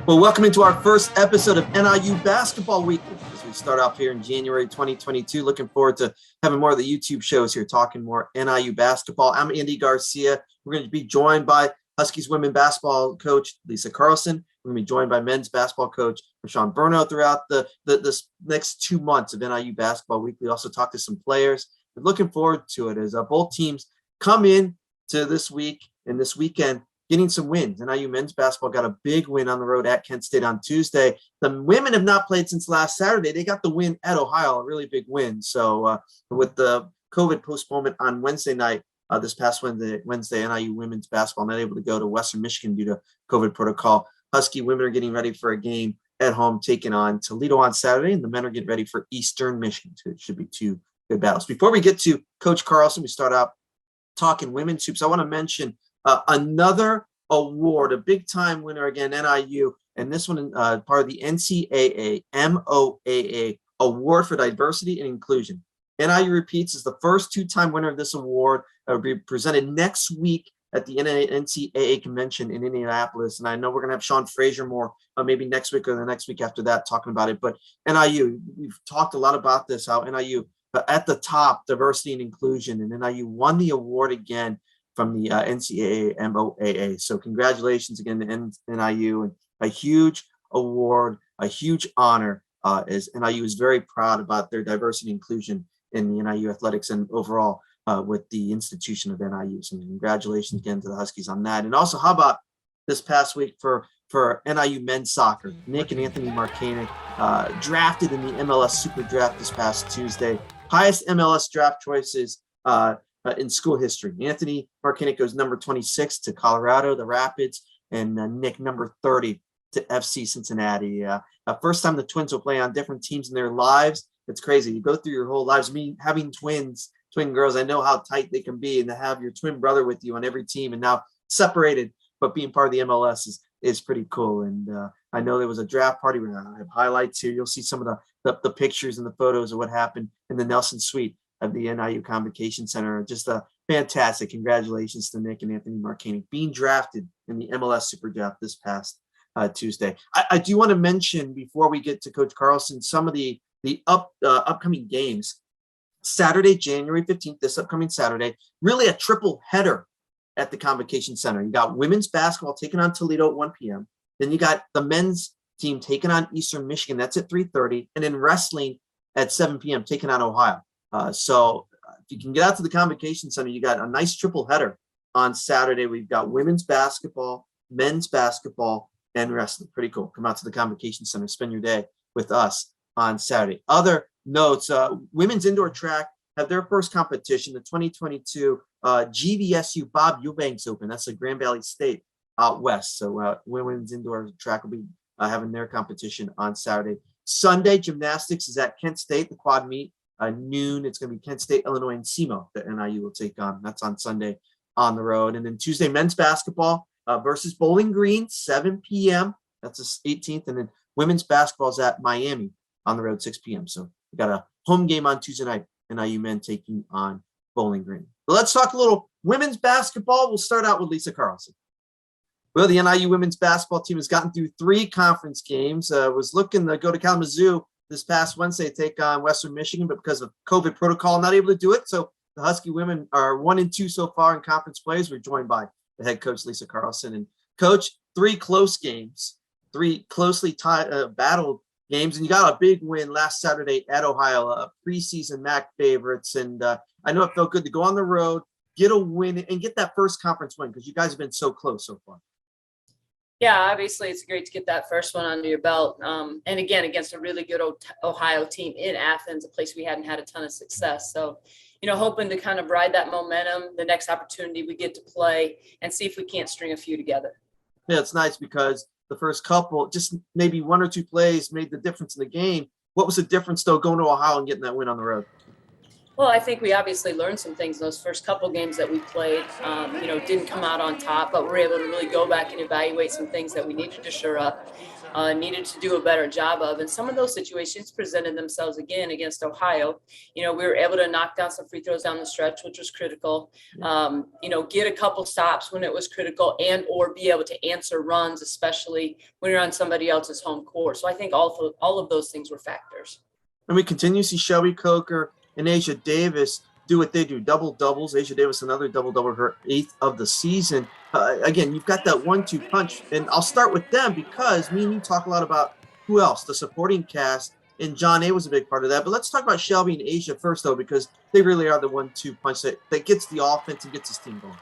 Well, welcome into our first episode of NIU Basketball Weekly. As we start off here in January 2022, looking forward to having more of the YouTube shows here, talking more NIU basketball. I'm Andy Garcia. We're going to be joined by Huskies women basketball coach Lisa Carlsen. We're going to be joined by men's basketball coach Rashon Burno throughout this next 2 months of NIU Basketball Weekly. Also talk to some players. We're looking forward to it as both teams come in to this week and this weekend getting some wins. NIU men's basketball got a big win on the road at Kent State on Tuesday. The women have not played since last Saturday. They got the win at Ohio, a really big win. So with the COVID postponement on Wednesday night, this past Wednesday, NIU women's basketball not able to go to Western Michigan due to COVID protocol. Huskie women are getting ready for a game at home, taking on Toledo on Saturday, and the men are getting ready for Eastern Michigan. So it should be two good battles. Before we get to Coach Carlson, we start out talking women's hoops. I want to mention another award, a big-time winner again, NIU, and this one part of the NCAA MOAA Award for Diversity and Inclusion. NIU repeats as the first two-time winner of this award. It will be presented next week at the NCAA convention in Indianapolis, and I know we're going to have Sean Frazier more maybe next week or the next week after that talking about it. But NIU, we've talked a lot about this, how NIU at the top, diversity and inclusion, and NIU won the award again from the NCAA MOAA. So congratulations again to NIU, and a huge award, a huge honor, as NIU is very proud about their diversity and inclusion in the NIU athletics and overall with the institution of NIU. So congratulations again to the Huskies on that. And also, how about this past week for NIU men's soccer? Nick and Anthony Marcanic drafted in the MLS Super Draft this past Tuesday. Highest MLS draft choices in school history. Anthony Marcanic goes number 26 to Colorado, the Rapids, and Nick number 30 to FC Cincinnati. First time the Twins will play on different teams in their lives. It's crazy. You go through your whole lives. Having twin girls, I know how tight they can be, and to have your twin brother with you on every team and now separated, but being part of the MLS is pretty cool. And I know there was a draft party where I have highlights here. You'll see some of the pictures and the photos of what happened in the Nelson Suite of the NIU Convocation Center. Just a fantastic congratulations to Nick and Anthony Marcanic being drafted in the MLS Super Draft this past Tuesday. I do want to mention before we get to Coach Carlson some of the upcoming games. Saturday, January 15th, this upcoming Saturday, really a triple header at the Convocation Center. You got women's basketball taking on Toledo at 1 p.m. Then you got the men's team taking on Eastern Michigan. That's at 3:30. And then wrestling at 7 p.m. taking on Ohio. So if you can get out to the Convocation Center, you got a nice triple header on Saturday. We've got women's basketball, men's basketball, and wrestling. Pretty cool. Come out to the Convocation Center, spend your day with us on Saturday. Other notes, women's indoor track have their first competition, the 2022 GVSU Bob Eubanks Open. That's the Grand Valley State out west. So women's indoor track will be having their competition on Saturday. Sunday, gymnastics is at Kent State, the quad meet. Noon, it's going to be Kent State, Illinois, and SEMO that NIU will take on. That's on Sunday on the road. And then Tuesday, men's basketball versus Bowling Green, 7 p.m. That's the 18th. And then women's basketball is at Miami on the road, 6 p.m. So we got a home game on Tuesday night, NIU men taking on Bowling Green. But let's talk a little women's basketball. We'll start out with Lisa Carlsen. Well, the NIU women's basketball team has gotten through 3 conference games. Was looking to go to Kalamazoo this past Wednesday, take on Western Michigan, but because of COVID protocol, not able to do it. So the Husky women are 1-2 so far in conference plays. We're joined by the head coach, Lisa Carlsen. And coach, 3 close games, 3 closely battled games. And you got a big win last Saturday at Ohio, preseason MAC favorites. And I know it felt good to go on the road, get a win, and get that first conference win because you guys have been so close so far. Yeah, obviously it's great to get that first one under your belt. And again, against a really good Ohio team in Athens, a place we hadn't had a ton of success. So, hoping to kind of ride that momentum, the next opportunity we get to play and see if we can't string a few together. Yeah, it's nice because the first couple, just maybe 1 or 2 plays made the difference in the game. What was the difference though going to Ohio and getting that win on the road? Well, I think we obviously learned some things in those first couple games that we played. Didn't come out on top, but we're able to really go back and evaluate some things that we needed to shore up. needed to do a better job of. And some of those situations presented themselves again against Ohio. We were able to knock down some free throws down the stretch, which was critical. Get a couple stops when it was critical, and or be able to answer runs, especially when you're on somebody else's home court. So I think all of those things were factors. And we continue to see Shelby Coker and Asia Davis do what they do, double doubles. Asia Davis, another double double, her 8th of the season. Again, you've got that 1-2 punch, and I'll start with them because me and you talk a lot about who else, the supporting cast, and John A was a big part of that. But let's talk about Shelby and Asia first, though, because they really are the 1-2 punch that gets the offense and gets his team going.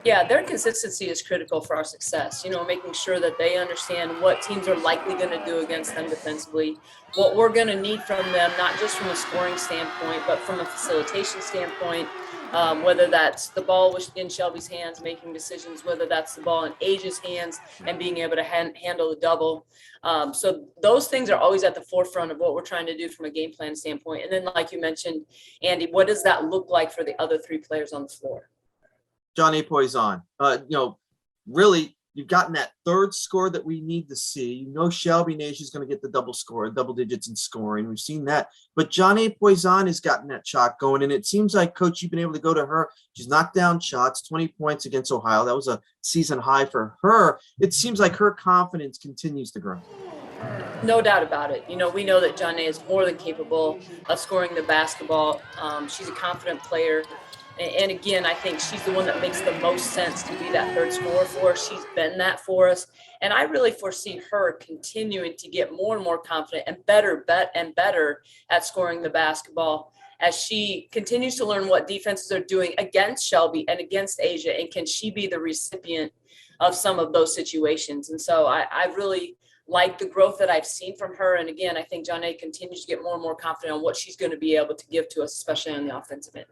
Yeah, their consistency is critical for our success, making sure that they understand what teams are likely going to do against them defensively, what we're going to need from them, not just from a scoring standpoint, but from a facilitation standpoint, whether that's the ball in Shelby's hands, making decisions, whether that's the ball in Asia's hands and being able to handle the double. So those things are always at the forefront of what we're trying to do from a game plan standpoint. And then, like you mentioned, Andy, what does that look like for the other 3 players on the floor? John A. Poison, really, you've gotten that 3rd score that we need to see. Shelby and Asia is going to get the double digits in scoring. We've seen that. But John A. Poison has gotten that shot going, and it seems like, Coach, you've been able to go to her. She's knocked down shots, 20 points against Ohio. That was a season high for her. It seems like her confidence continues to grow. No doubt about it. We know that John A. is more than capable of scoring the basketball. She's a confident player. And again, I think she's the one that makes the most sense to be that 3rd scorer for us. She's been that for us. And I really foresee her continuing to get more and more confident and better at scoring the basketball as she continues to learn what defenses are doing against Shelby and against Asia. And can she be the recipient of some of those situations? And so I really like the growth that I've seen from her. And again, I think John A. continues to get more and more confident on what she's going to be able to give to us, especially on the offensive end.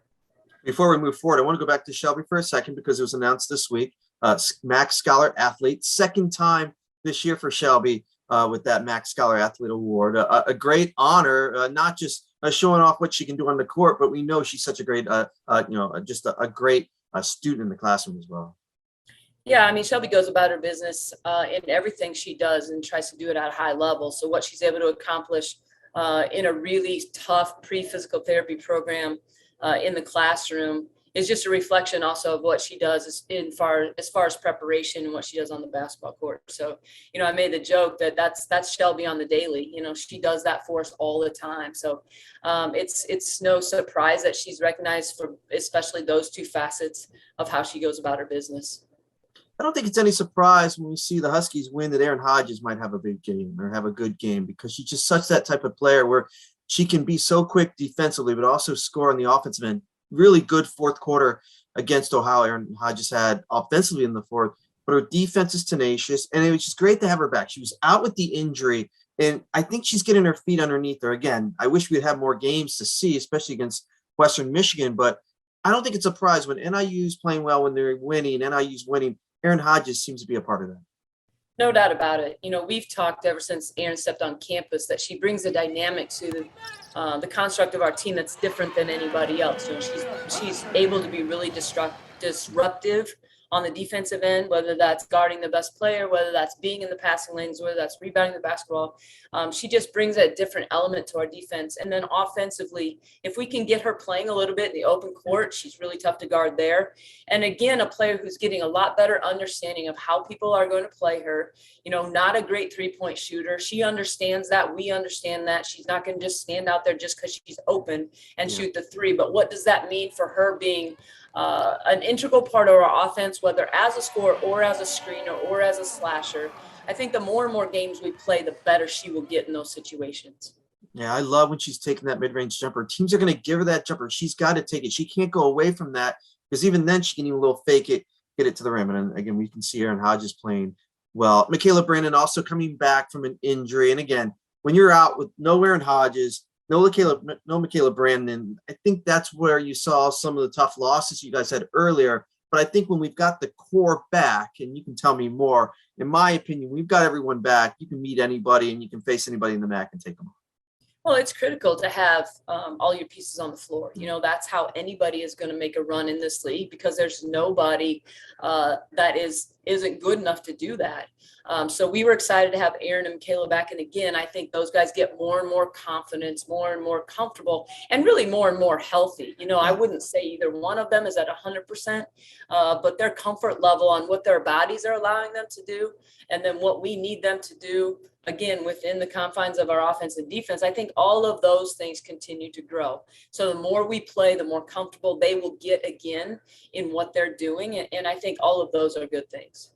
Before we move forward, I want to go back to Shelby for a second because it was announced this week. Max Scholar Athlete, 2nd time this year for Shelby with that Max Scholar Athlete Award. A great honor, not just showing off what she can do on the court, but we know she's such a great, just a great student in the classroom as well. Yeah, Shelby goes about her business in everything she does and tries to do it at a high level. So what she's able to accomplish in a really tough pre-physical therapy program in the classroom is just a reflection also of what she does as far as preparation and what she does on the basketball court. So, I made the joke that that's Shelby on the daily. She does that for us all the time. So it's no surprise that she's recognized for especially those 2 facets of how she goes about her business. I don't think it's any surprise when we see the Huskies win that Aaron Hodges might have a big game or have a good game, because she's just such that type of player where she can be so quick defensively, but also score on the offensive end. Really good 4th quarter against Ohio. Aaron Hodges had offensively in the 4th, but her defense is tenacious, and it was just great to have her back. She was out with the injury, and I think she's getting her feet underneath her. Again, I wish we'd have more games to see, especially against Western Michigan, but I don't think it's a surprise when NIU's playing well, when they're winning, NIU's winning. Aaron Hodges seems to be a part of that. No doubt about it. We've talked ever since Aaron stepped on campus that she brings a dynamic to the construct of our team that's different than anybody else. She's able to be really disruptive on the defensive end, whether that's guarding the best player, whether that's being in the passing lanes, whether that's rebounding the basketball. She just brings a different element to our defense. And then offensively, if we can get her playing a little bit in the open court, she's really tough to guard there. And again, a player who's getting a lot better understanding of how people are going to play her. Not a great 3-point shooter. She understands that. We understand that. She's not going to just stand out there just because she's open and shoot the 3. But what does that mean for her being an integral part of our offense, whether as a scorer or as a screener or as a slasher? I think the more and more games we play, the better she will get in those situations. Yeah, I love when she's taking that mid-range jumper. Teams are going to give her that jumper. She's got to take it. She can't go away from that, because even then she can even a little fake it, get it to the rim. And again, we can see Aaron Hodges playing well. Kaela Brandon also coming back from an injury. And again, when you're out with no Aaron Hodges, no Kaela Brandon, I think that's where you saw some of the tough losses you guys had earlier. But I think when we've got the core back, and you can tell me more, in my opinion, we've got everyone back. You can meet anybody and you can face anybody in the MAC and take them on. Well, it's critical to have all your pieces on the floor. That's how anybody is going to make a run in this league, because there's nobody that is isn't good enough to do that. So we were excited to have Aaron and Kaela back. And again, I think those guys get more and more confidence, more and more comfortable, and really more and more healthy. I wouldn't say either one of them is at 100%, but their comfort level on what their bodies are allowing them to do, and then what we need them to do, again, within the confines of our offense and defense, I think all of those things continue to grow. So the more we play, the more comfortable they will get again in what they're doing. And I think all of those are good things.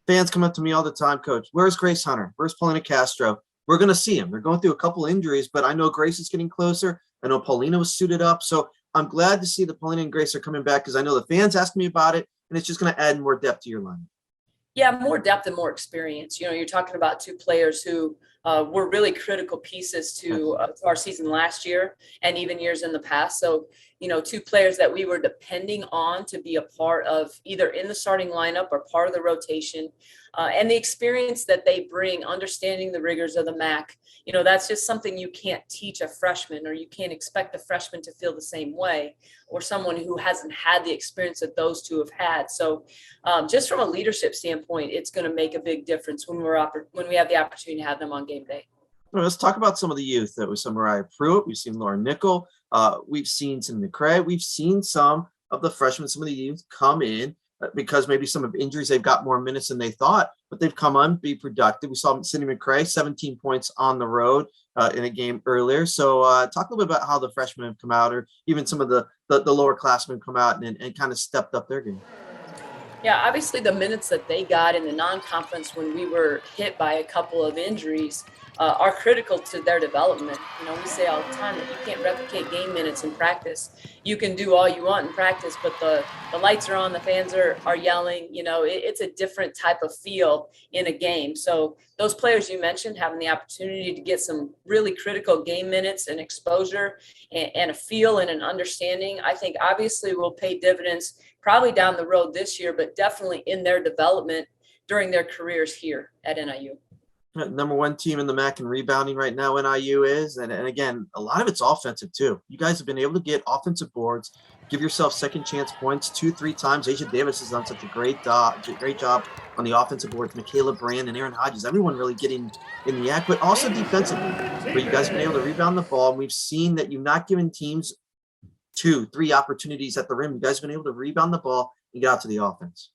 Fans come up to me all the time, Coach. Where's Grace Hunter? Where's Paulina Castro? We're going to see him. They're going through a couple injuries, but I know Grace is getting closer. I know Paulina was suited up. So I'm glad to see that Paulina and Grace are coming back, because I know the fans ask me about it, and it's just going to add more depth to your line. Yeah, more depth and more experience. You're talking about two players who were really critical pieces to our season last year and even years in the past. So, two players that we were depending on to be a part of either in the starting lineup or part of the rotation, and the experience that they bring, understanding the rigors of the MAC. That's just something you can't teach a freshman, or you can't expect a freshman to feel the same way, or someone who hasn't had the experience that those two have had. So just from a leadership standpoint, it's going to make a big difference when we have the opportunity to have them on game day. Well, let's talk about some of the youth. That was some Mariah Pruitt. We've seen Laura Nickel. We've seen some McCray. We've seen some of the freshmen, some of the youth come in because maybe some of injuries, they've got more minutes than they thought, but they've come on, be productive. We saw Sydney McCray, 17 points on the road in a game earlier. So talk a little bit about how the freshmen have come out, or even some of the lower classmen come out and kind of stepped up their game. Yeah, obviously the minutes that they got in the non-conference when we were hit by a couple of injuries are critical to their development. We say all the time that you can't replicate game minutes in practice. You can do all you want in practice, but the lights are on, the fans are yelling. It's a different type of feel in a game. So those players you mentioned having the opportunity to get some really critical game minutes and exposure and a feel and an understanding, I think obviously will pay dividends probably down the road this year, but definitely in their development during their careers here at NIU. Number one team in the MAC in rebounding right now, NIU is. And again, a lot of it's offensive too. You guys have been able to get offensive boards, give yourself second chance points 2-3 times. Asia Davis has done such a great job on the offensive boards. Kaela Brandon, Aaron Hodges, everyone really getting in the act, but also defensively, where you guys have been able to rebound the ball. And we've seen that you've not given teams 2-3 opportunities at the rim. You guys have been able to rebound the ball and get out to the offense.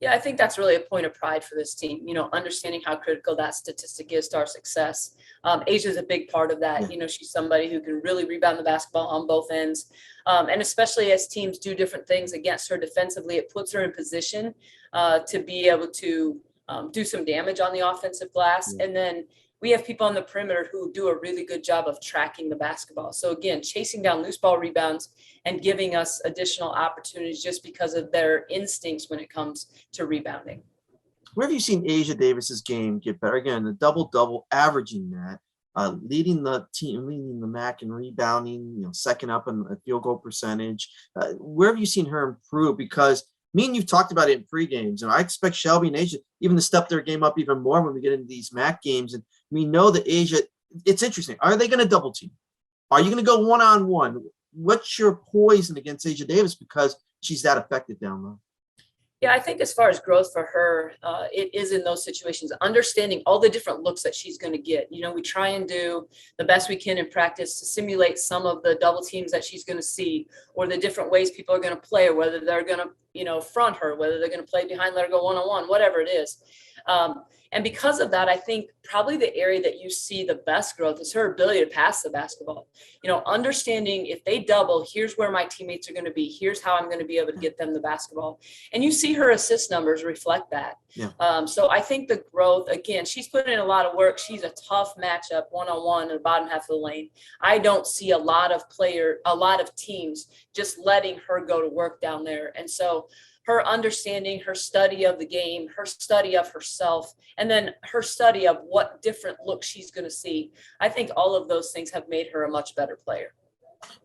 Yeah, I think that's really a point of pride for this team, understanding how critical that statistic is to our success. Asia's a big part of that. Yeah. She's somebody who can really rebound the basketball on both ends. And especially as teams do different things against her defensively, it puts her in position to be able to do some damage on the offensive glass. Yeah. And then we have people on the perimeter who do a really good job of tracking the basketball. So again, chasing down loose ball rebounds and giving us additional opportunities just because of their instincts when it comes to rebounding. Where have you seen Asia Davis's game get better? Again, the double-double, averaging that, leading the team, leading the MAC in rebounding, second up in the field goal percentage. Where have you seen her improve? Because me and you've talked about it in pre-games, and I expect Shelby and Asia even to step their game up even more when we get into these MAC games. And we know that Asia, it's interesting. Are they going to double team? Are you going to go one-on-one? What's your poison against Asia Davis because she's that effective down low? Yeah, I think as far as growth for her, it is in those situations, understanding all the different looks that she's going to get. We try and do the best we can in practice to simulate some of the double teams that she's going to see, or the different ways people are going to play, or whether they're going to, front her, whether they're going to play behind, let her go one-on-one, whatever it is. And because of that, I think probably the area that you see the best growth is her ability to pass the basketball. Understanding if they double, here's where my teammates are going to be. Here's how I'm going to be able to get them the basketball. And you see her assist numbers reflect that. Yeah. So I think the growth, again, she's put in a lot of work. She's a tough matchup one-on-one in the bottom half of the lane. I don't see a lot of teams just letting her go to work down there. And so her understanding, her study of the game, her study of herself, and then her study of what different looks she's going to see. I think all of those things have made her a much better player.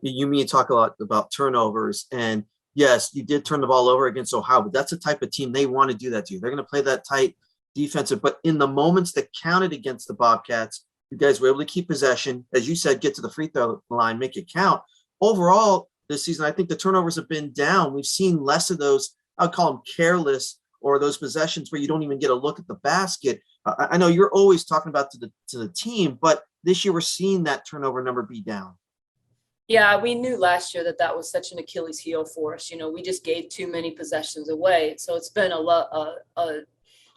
You talk a lot about turnovers, and yes, you did turn the ball over against Ohio, but that's the type of team they want to do that to you. They're going to play that tight defensive, but in the moments that counted against the Bobcats, you guys were able to keep possession. As you said, get to the free throw line, make it count. Overall, this season, I think the turnovers have been down. We've seen less of those, I'll call them careless or those possessions where you don't even get a look at the basket. I know you're always talking about to the team, but this year we're seeing that turnover number be down. Yeah, we knew last year that was such an Achilles heel for us. We just gave too many possessions away. So it's been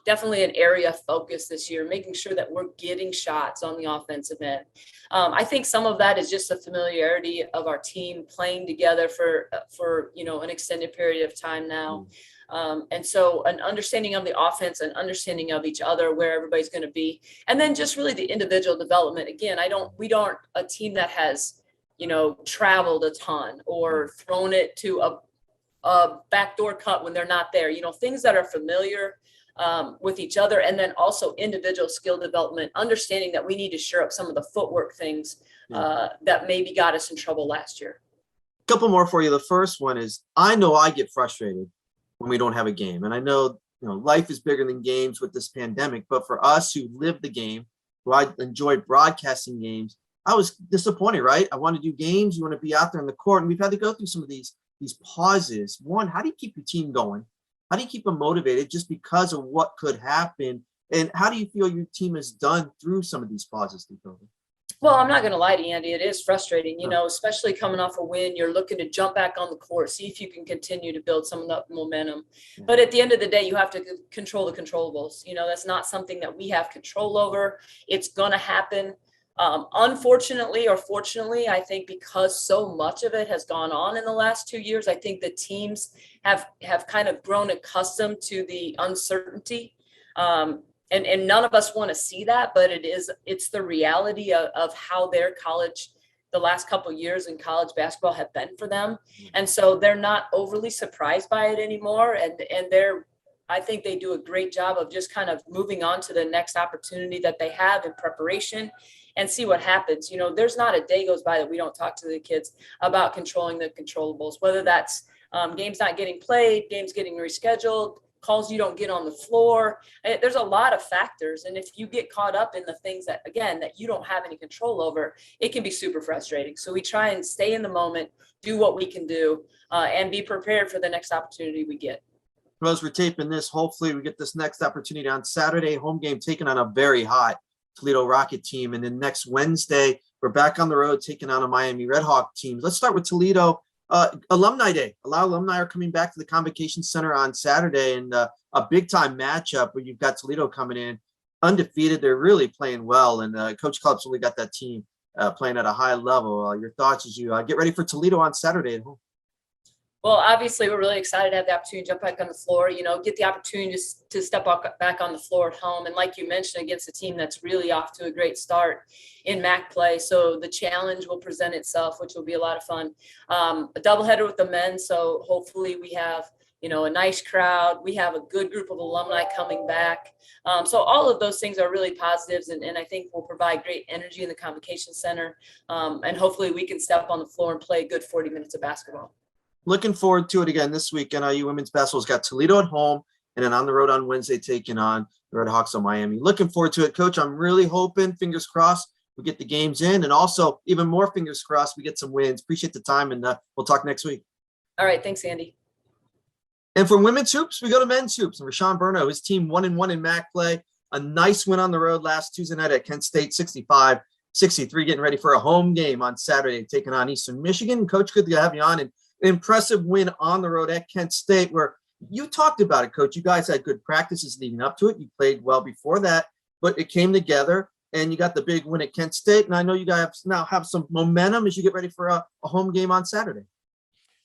definitely an area of focus this year, making sure that we're getting shots on the offensive end. I think some of that is just the familiarity of our team playing together for an extended period of time now. And so an understanding of the offense, an understanding of each other, where everybody's going to be, and then just really the individual development. Again, we aren't a team that has, traveled a ton or thrown it to a backdoor cut when they're not there, things that are familiar with each other. And then also individual skill development, understanding that we need to shore up some of the footwork things that maybe got us in trouble last year. A couple more for you. The first one is, I know I get frustrated when we don't have a game. And I know, life is bigger than games with this pandemic, but for us who live the game, who I enjoy broadcasting games, I was disappointed, right? I want to do games. You want to be out there in the court. And we've had to go through some of these pauses. One, how do you keep your team going? How do you keep them motivated just because of what could happen? And how do you feel your team has done through some of these pauses, Deepa? Well, I'm not going to lie to you, Andy. It is frustrating, especially coming off a win. You're looking to jump back on the court, see if you can continue to build some of that momentum. But at the end of the day, you have to control the controllables. That's not something that we have control over. It's going to happen. Unfortunately or fortunately, I think because so much of it has gone on in the last 2 years, I think the teams have kind of grown accustomed to the uncertainty. And none of us want to see that, but it's the reality of how their the last couple of years in college basketball have been for them. And so they're not overly surprised by it anymore. And I think they do a great job of just kind of moving on to the next opportunity that they have in preparation and see what happens. There's not a day goes by that we don't talk to the kids about controlling the controllables, whether that's games not getting played, games getting rescheduled, calls you don't get on the floor. There's a lot of factors. And if you get caught up in the things that you don't have any control over, it can be super frustrating. So we try and stay in the moment, do what we can do, and be prepared for the next opportunity we get. Well, as we're taping this, hopefully we get this next opportunity on Saturday, home game taking on a very hot Toledo Rocket team. And then next Wednesday, we're back on the road taking on a Miami Redhawk team. Let's start with Toledo. Alumni Day. A lot of alumni are coming back to the Convocation Center on Saturday, and a big-time matchup where you've got Toledo coming in undefeated. They're really playing well, and Coach Club's really got that team playing at a high level. Your thoughts as you get ready for Toledo on Saturday at home? Well, obviously, we're really excited to have the opportunity to jump back on the floor, get the opportunity to step back on the floor at home. And like you mentioned, against a team that's really off to a great start in MAC play. So the challenge will present itself, which will be a lot of fun. A doubleheader with the men. So hopefully we have, a nice crowd. We have a good group of alumni coming back. So all of those things are really positives. And I think will provide great energy in the Convocation Center. And hopefully we can step on the floor and play a good 40 minutes of basketball. Looking forward to it again this week. NIU women's basketball's got Toledo at home and then on the road on Wednesday taking on the Redhawks of Miami. Looking forward to it, Coach. I'm really hoping, fingers crossed, we get the games in, and also even more fingers crossed we get some wins. Appreciate the time, and we'll talk next week. All right. Thanks, Andy. And from women's hoops, we go to men's hoops. And Rashon Burno, his team 1-1 in MAC play. A nice win on the road last Tuesday night at Kent State, 65-63, getting ready for a home game on Saturday, taking on Eastern Michigan. Coach, good to have you on. And an impressive win on the road at Kent State, where you talked about it, Coach. You guys had good practices leading up to it. You played well before that, but it came together, and you got the big win at Kent State. And I know you guys now have some momentum as you get ready for a home game on Saturday.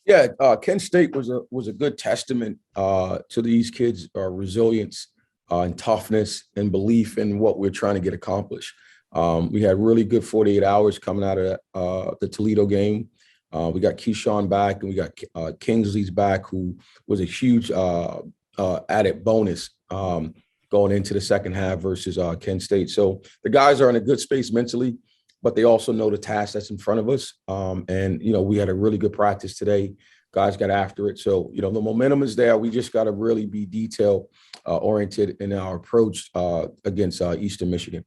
Yeah, Kent State was a good testament to these kids' resilience and toughness and belief in what we're trying to get accomplished. We had really good 48 hours coming out of the Toledo game. We got Keyshawn back, and we got Kingsley's back, who was a huge added bonus going into the second half versus Kent State. So the guys are in a good space mentally, but they also know the task that's in front of us. And, we had a really good practice today. Guys got after it. So, the momentum is there. We just got to really be detail oriented in our approach against Eastern Michigan.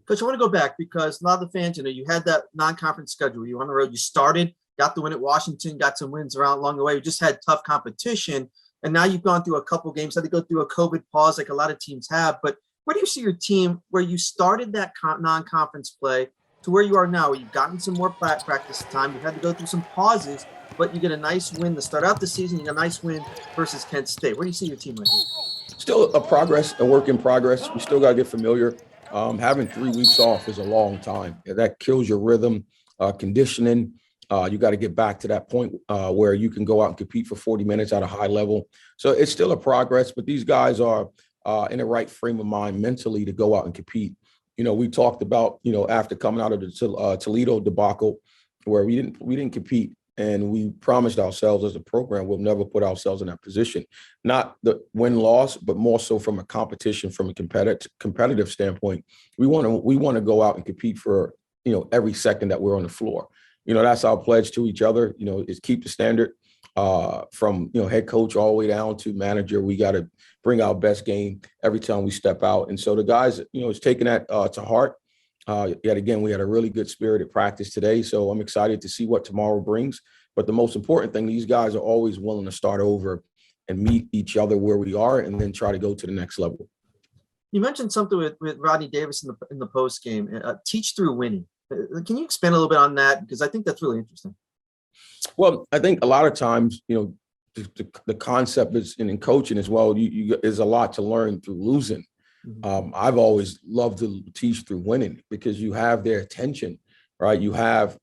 Coach, I want to go back because a lot of the fans, you had that non-conference schedule. You were on the road. You started, got the win at Washington, got some wins along the way. We just had tough competition. and now you've gone through a couple games, had to go through a COVID pause like a lot of teams have. But where do you see your team where you started that non-conference play to where you are now, where you've gotten some more practice time, you've had to go through some pauses, but you get a nice win to start out the season, you get a nice win versus Kent State. Where do you see your team right now? Still a work in progress. We still got to get familiar. Having 3 weeks off is a long time. That kills your rhythm, conditioning. You got to get back to that point where you can go out and compete for 40 minutes at a high level. So it's still a progress, but these guys are in the right frame of mind mentally to go out and compete. We talked about, after coming out of the Toledo debacle, where we didn't compete, and we promised ourselves as a program we'll never put ourselves in that position. Not the win-loss, but more so from a competition, from a competitive standpoint. We want to go out and compete for every second that we're on the floor. That's our pledge to each other. Is keep the standard from head coach all the way down to manager. We got to bring our best game every time we step out. And so the guys, is taking that to heart. Yet again, we had a really good spirited practice today. So I'm excited to see what tomorrow brings. But the most important thing, these guys are always willing to start over and meet each other where we are and then try to go to the next level. You mentioned something with Rodney Davis in the post game, teach through winning. Can you expand a little bit on that? Because I think that's really interesting. Well, I think a lot of times, the concept is, and in coaching as well, there's a lot to learn through losing. I've always loved to teach through winning because you have their attention, right? You have,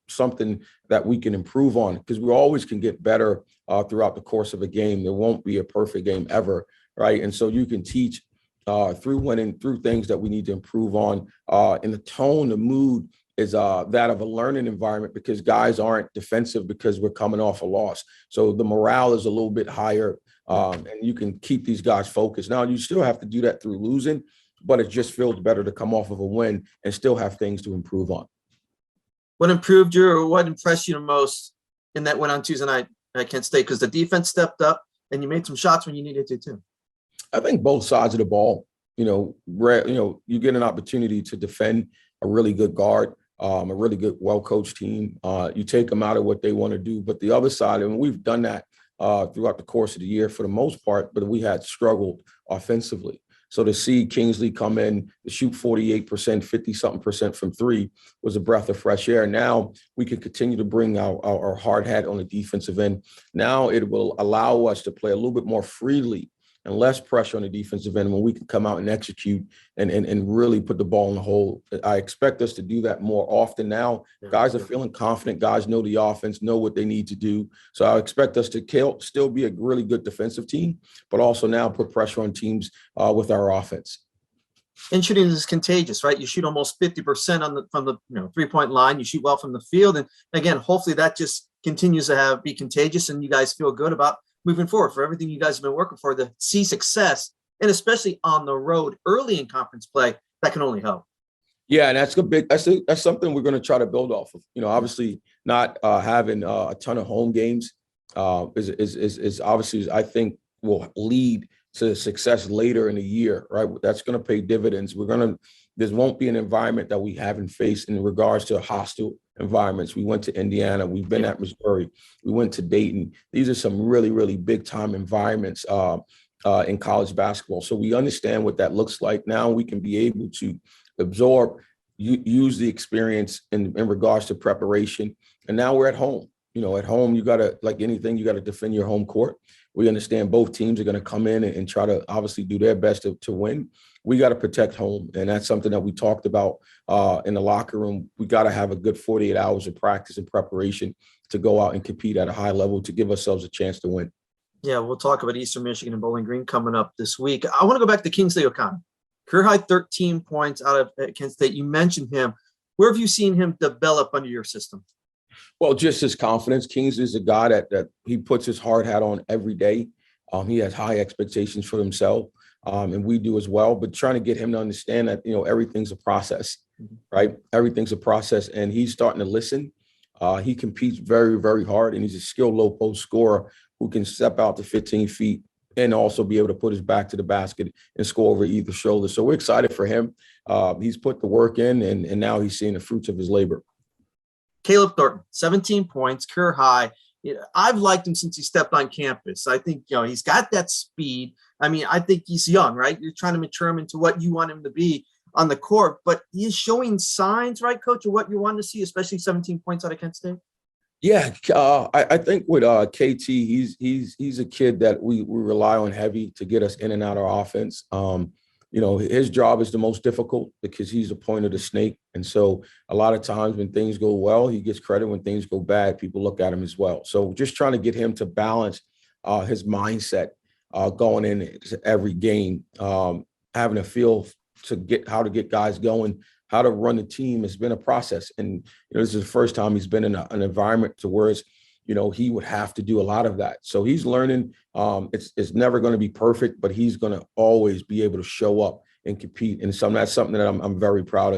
something that we can improve on because we always can get better throughout the course of a game. There won't be a perfect game ever, right? And so you can teach through winning, through things that we need to improve on. And the tone, the mood is that of a learning environment because guys aren't defensive because we're coming off a loss. So the morale is a little bit higher. And you can keep these guys focused. Now, you still have to do that through losing, but it just feels better to come off of a win and still have things to improve on. What improved you or what impressed you the most in that win on Tuesday night at Kent State? Because the defense stepped up and you made some shots when you needed to too. I think both sides of the ball, you get an opportunity to defend a really good guard, a really good, well-coached team. You take them out of what they want to do. But the other side, and we've done that throughout the course of the year for the most part, but we had struggled offensively. So to see Kingsley come in to shoot 48%, 50-something% from 3 was a breath of fresh air. Now we can continue to bring our hard hat on the defensive end. Now it will allow us to play a little bit more freely and less pressure on the defensive end when we can come out and execute and really put the ball in the hole. I expect us to do that more often now. Guys are feeling confident. Guys know the offense, know what they need to do. So I expect us to still be a really good defensive team, but also now put pressure on teams with our offense. And shooting is contagious, right? You shoot almost 50% from the 3-point line. You shoot well from the field. And again, hopefully that just continues to be contagious and you guys feel good about moving forward for everything you guys have been working for to see success, and especially on the road early in conference play, that can only help. Yeah, and that's something we're going to try to build off of. Obviously not having a ton of home games is obviously, I think, will lead to success later in the year, right? That's going to pay dividends. There won't be an environment that we haven't faced in regards to hostile environments. We went to Indiana. We've been at Missouri. We went to Dayton. These are some really, really big time environments in college basketball. So we understand what that looks like. Now we can be able to absorb, use the experience in regards to preparation. And now we're at home. At home, you got to, like anything, you got to defend your home court. We understand both teams are going to come in and try to obviously do their best to win. We got to protect home. And that's something that we talked about in the locker room. We got to have a good 48 hours of practice and preparation to go out and compete at a high level to give ourselves a chance to win. Yeah, we'll talk about Eastern Michigan and Bowling Green coming up this week. I want to go back to Kingsley OConnor. Career high 13 points out of Kent State. You mentioned him. Where have you seen him develop under your system? Well, just his confidence. Kingsley is a guy that he puts his hard hat on every day. He has high expectations for himself, and we do as well. But trying to get him to understand that, everything's a process, right? Everything's a process, and he's starting to listen. He competes very, very hard, and he's a skilled low post scorer who can step out to 15 feet and also be able to put his back to the basket and score over either shoulder. So we're excited for him. He's put the work in, and now he's seeing the fruits of his labor. Caleb Thornton, 17 points, career high. I've liked him since he stepped on campus. I think, he's got that speed. I mean, I think he's young, right? You're trying to mature him into what you want him to be on the court, but he is showing signs, right, Coach, of what you want to see, especially 17 points out of Kent State. Yeah, I think with KT, he's a kid that we rely on heavy to get us in and out of our offense. His job is the most difficult because he's the point of the snake. And so a lot of times when things go well, he gets credit. When things go bad, people look at him as well. So just trying to get him to balance his mindset going in every game, having a feel to get how to get guys going, how to run the team has been a process. And this is the first time he's been in an environment to where he would have to do a lot of that. So he's learning. It's never going to be perfect, but he's going to always be able to show up and compete. And so that's something that I'm very proud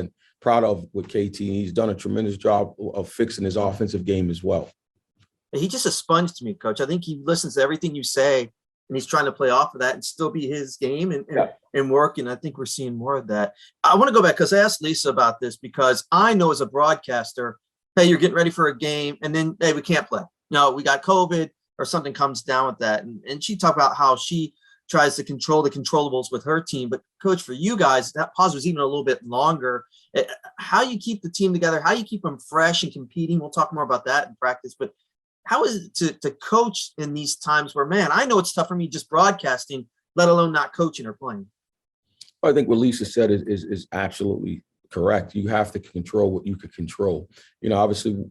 of with KT. He's done a tremendous job of fixing his offensive game as well. He's just a sponge to me, Coach. I think he listens to everything you say, and he's trying to play off of that and still be his game and work. And I think we're seeing more of that. I want to go back because I asked Lisa about this because I know as a broadcaster, hey, you're getting ready for a game, and then, hey, we can't play. No, we got COVID or something comes down with that. And she talked about how she tries to control the controllables with her team. But Coach, for you guys, that pause was even a little bit longer. How you keep the team together, how you keep them fresh and competing. We'll talk more about that in practice, but how is it to coach in these times where, man, I know it's tough for me just broadcasting, let alone not coaching or playing? I think what Lisa said is absolutely correct. You have to control what you can control. Obviously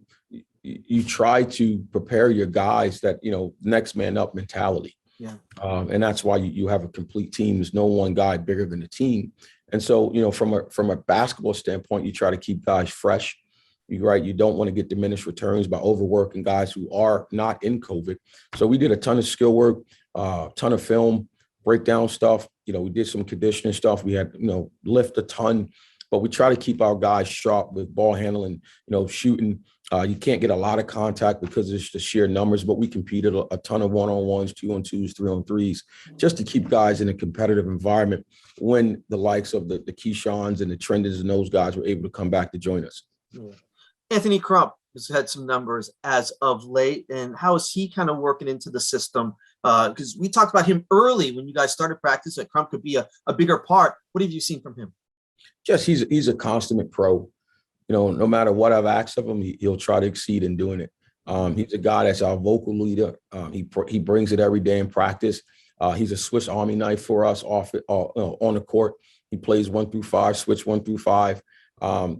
you try to prepare your guys that, next man up mentality. Yeah. And that's why you have a complete team. There's no one guy bigger than the team. And so, from a basketball standpoint, you try to keep guys fresh. You're right. You don't want to get diminished returns by overworking guys who are not in COVID. So we did a ton of skill work, ton of film, breakdown stuff. We did some conditioning stuff. We had, lift a ton, but we try to keep our guys sharp with ball handling, shooting. You can't get a lot of contact because it's the sheer numbers, but we competed a ton of 1-on-1s, 2-on-2s, 3-on-3s, just to keep guys in a competitive environment when the likes of the Keishons and the Trenders and those guys were able to come back to join us. Yeah. Anthony Crump has had some numbers as of late, and how is he kind of working into the system? Because we talked about him early when you guys started practice, that Crump could be a bigger part. What have you seen from him? Just he's a consummate pro. No matter what I've asked of him, he'll try to exceed in doing it. He's a guy that's our vocal leader. He brings it every day in practice. He's a Swiss Army knife for us on the court. He plays 1 through 5, switch 1 through 5.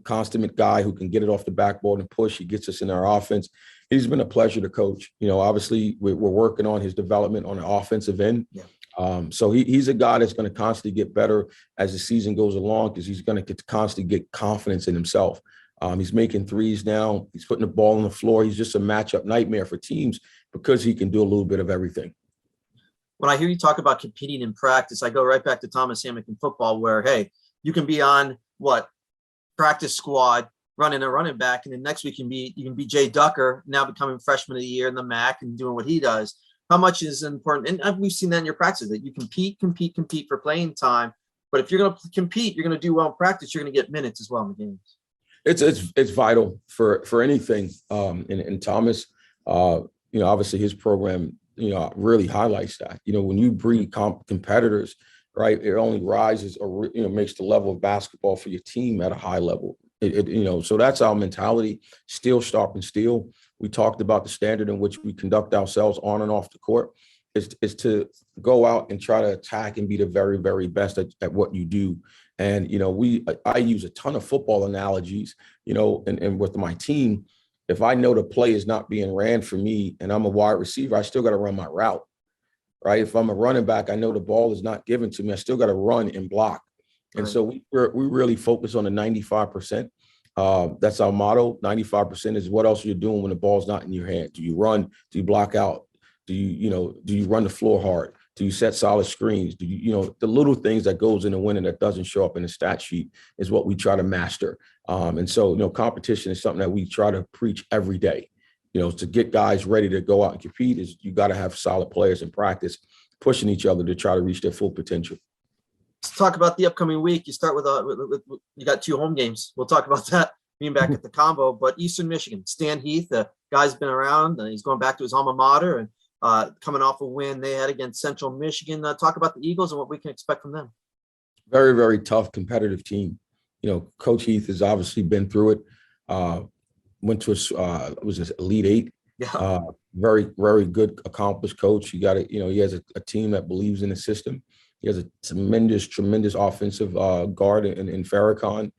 Consummate guy who can get it off the backboard and push. He gets us in our offense. He's been a pleasure to coach. Obviously we're working on his development on the offensive end. Yeah. So he's a guy that's going to constantly get better as the season goes along because he's going to constantly get confidence in himself. He's making threes now. He's putting the ball on the floor. He's just a matchup nightmare for teams because he can do a little bit of everything. When I hear you talk about competing in practice, I go right back to Thomas Hammock in football where, hey, you can be on practice squad running a running back, and then next week you can be Jay Ducker, now becoming freshman of the year in the MAC and doing what he does. How much is important? And we've seen that in your practice that you compete for playing time. But if you're going to compete, you're going to do well in practice. You're going to get minutes as well in the games. It's vital for anything. And Thomas, obviously his program, really highlights that. When you breed competitors, right, it only rises or makes the level of basketball for your team at a high level. So that's our mentality. Steel sharpens steel. We talked about the standard in which we conduct ourselves on and off the court is to go out and try to attack and be the very, very best at what you do. And, I use a ton of football analogies, and with my team, if I know the play is not being ran for me and I'm a wide receiver, I still got to run my route, right? If I'm a running back, I know the ball is not given to me. I still got to run and block. And Right. so we really focus on the 95%. That's our motto. 95% is what else you're doing when the ball's not in your hand. Do you run? Do you block out? Do you run the floor hard? Do you set solid screens? Do you, the little things that goes into winning that doesn't show up in the stat sheet is what we try to master. And so, competition is something that we try to preach every day. To get guys ready to go out and compete is you got to have solid players in practice pushing each other to try to reach their full potential. Let's talk about the upcoming week. You start with you got 2 home games. We'll talk about that being back at the Convo, but Eastern Michigan, Stan Heath, the guy's been around, and he's going back to his alma mater, and coming off a win they had against Central Michigan. Talk about the Eagles and what we can expect from them. Very, very tough, competitive team. Coach Heath has obviously been through it. Went to was his Elite Eight. Yeah. Very, very good, accomplished coach. He has a team that believes in the system. He has a tremendous offensive guard in Farrakhan.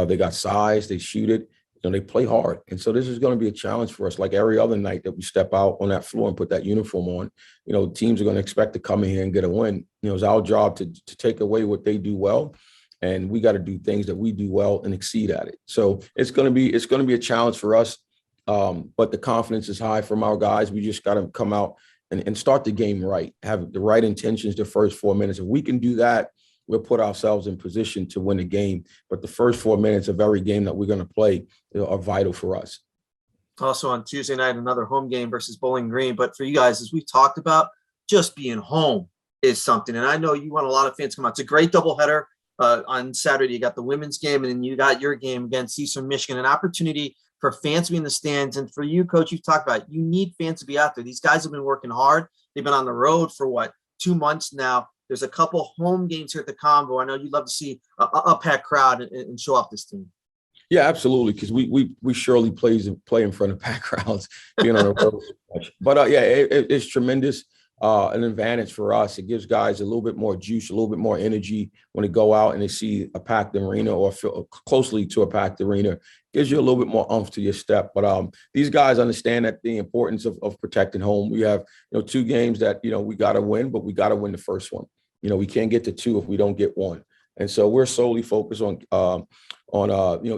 They got size, they shoot it, they play hard. And so this is going to be a challenge for us, like every other night that we step out on that floor and put that uniform on. Teams are going to expect to come in here and get a win. It's our job to take away what they do well. And we got to do things that we do well and exceed at it. So it's going to be a challenge for us. But the confidence is high from our guys. We just got to come out and start the game right, have the right intentions the first 4 minutes. If we can do that, we'll put ourselves in position to win the game. But the first 4 minutes of every game that we're going to play are vital for us. Also on Tuesday night, another home game versus Bowling Green. But for you guys, as we've talked about, just being home is something. And I know you want a lot of fans to come out. It's a great doubleheader. On Saturday, you got the women's game, and then you got your game against Eastern Michigan, an opportunity for fans to be in the stands. And for you, Coach, you've talked about it. You need fans to be out there. These guys have been working hard. They've been on the road for 2 months now. There's a couple home games here at the Convo. I know you'd love to see a packed crowd and show off this team. Yeah, absolutely, because we surely play in front of packed crowds being on the road. But it's tremendous. An advantage for us. It gives guys a little bit more juice, a little bit more energy when they go out and they see a packed arena or feel closely to a packed arena. Gives you a little bit more oomph to your step. But these guys understand that the importance of protecting home. We have 2 games that we got to win, but we got to win the first one. We can't get to 2 if we don't get 1. And so we're solely focused on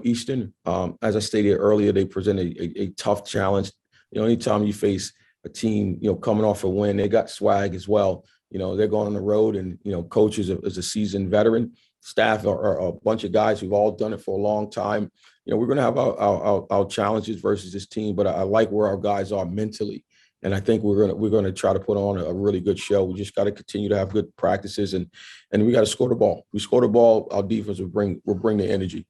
Eastern. As I stated earlier, they present a tough challenge. Anytime you face a team, coming off a win, they got swag as well. They're going on the road, and, coach is a seasoned veteran. Staff are a bunch of guys who've all done it for a long time. We're going to have our challenges versus this team, but I like where our guys are mentally. And I think we're going to try to put on a really good show. We just got to continue to have good practices, and we got to score the ball. We score the ball, our defense will bring the energy.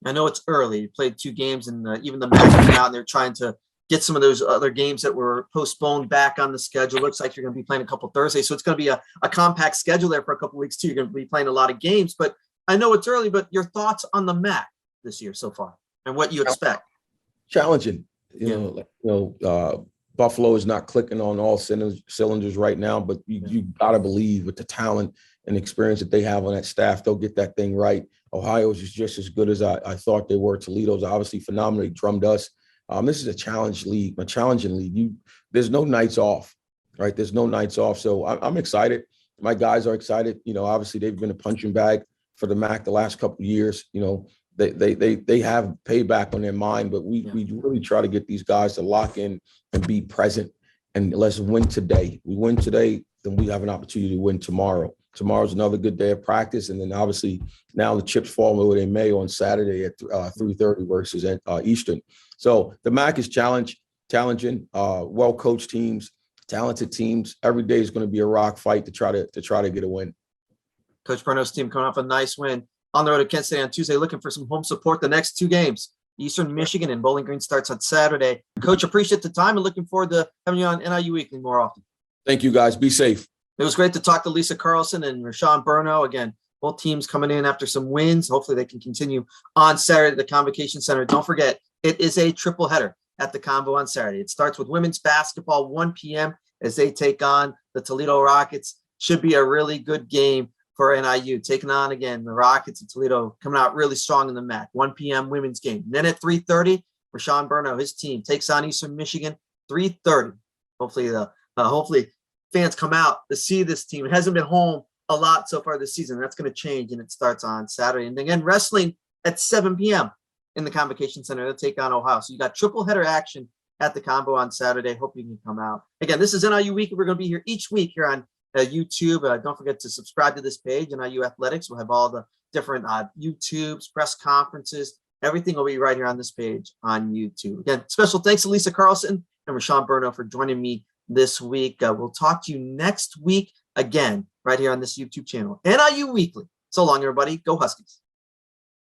I know it's early. You played 2 games, and even the Mets are out, and they're trying to get some of those other games that were postponed back on the schedule. Looks like you're going to be playing a couple Thursdays. So it's going to be a compact schedule there for a couple weeks too. You're going to be playing a lot of games, but I know it's early, but your thoughts on the MAC this year so far and what you expect? Challenging. Buffalo is not clicking on all cylinders right now, but you got to believe with the talent and experience that they have on that staff, they'll get that thing right. Ohio is just as good as I thought they were. Toledo's obviously phenomenally drummed us. This is a challenging league. There's no nights off, right? There's no nights off. So I'm excited. My guys are excited. Obviously they've been a punching bag for the MAC the last couple of years. They have payback on their mind, but we really try to get these guys to lock in and be present, and let's win today. We win today, then we have an opportunity to win tomorrow. Tomorrow's another good day of practice, and then obviously now the chips fall where they may on Saturday at 3:30 versus Eastern. So the MAC is challenging, well-coached teams, talented teams. Every day is going to be a rock fight to try to get a win. Coach Burno's team coming off a nice win on the road at Kent State on Tuesday, looking for some home support the next 2 games. Eastern Michigan and Bowling Green starts on Saturday. Coach, appreciate the time and looking forward to having you on NIU Weekly more often. Thank you, guys. Be safe. It was great to talk to Lisa Carlsen and Rashon Burno. Again, both teams coming in after some wins. Hopefully they can continue on Saturday at the Convocation Center. Don't forget, it is a triple header at the Convo on Saturday. It starts with women's basketball, 1 p.m. as they take on the Toledo Rockets. Should be a really good game for NIU, taking on, again, the Rockets and Toledo, coming out really strong in the MAC. 1 p.m. women's game. And then at 3:30, Rashon Burno, his team, takes on Eastern Michigan, 3:30. Hopefully fans come out to see this team. It hasn't been home a lot so far this season. That's going to change, and it starts on Saturday. And again, wrestling at 7 p.m. in the Convocation Center. They'll take on Ohio. So you got triple header action at the Convo on Saturday. Hope you can come out. Again, this is NIU Weekly. We're going to be here each week here on YouTube. Don't forget to subscribe to this page, NIU Athletics. We'll have all the different YouTubes, press conferences. Everything will be right here on this page on YouTube. Again, special thanks to Lisa Carlsen and Rashon Burno for joining me this week. We'll talk to you next week again, right here on this YouTube channel, NIU Weekly. So long, everybody. Go Huskies.